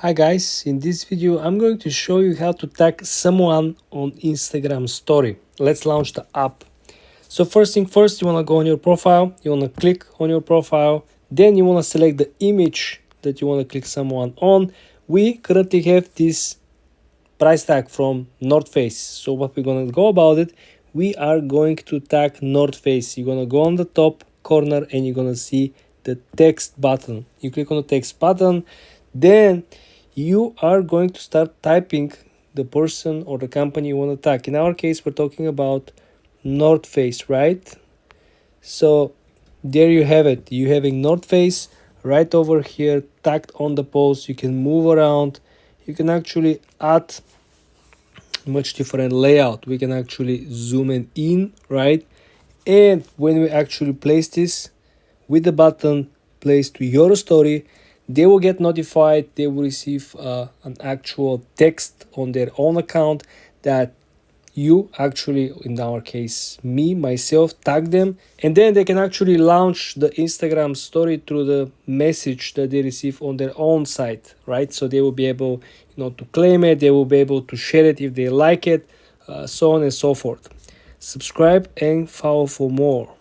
Hi guys, in this video I'm going to show you how to tag someone on Instagram story. Let's launch the app. So first thing first, you want to go on your profile, you want to click on your profile, then you want to select the image that you want to click someone on. We currently have this price tag from North Face. So what we're going to go about it, we are going to tag North Face. You're going to go on the top corner and you're going to see the text button. You click on the text button, then you are going to start typing the person or the company you want to tag. In our case, we're talking about North Face, right? So there you have it. You having North Face right over here tagged on the post. You can move around. You can actually add much different layout. We can actually zoom in, right? And when we actually place this with the button placed to your story, they will get notified. They will receive an actual text on their own account that you actually, in our case myself, tag them, and then they can actually launch the Instagram story through the message that they receive on their own site, right? So they will be able to claim it, they will be able to share it if they like it, so on and so forth. Subscribe and follow for more.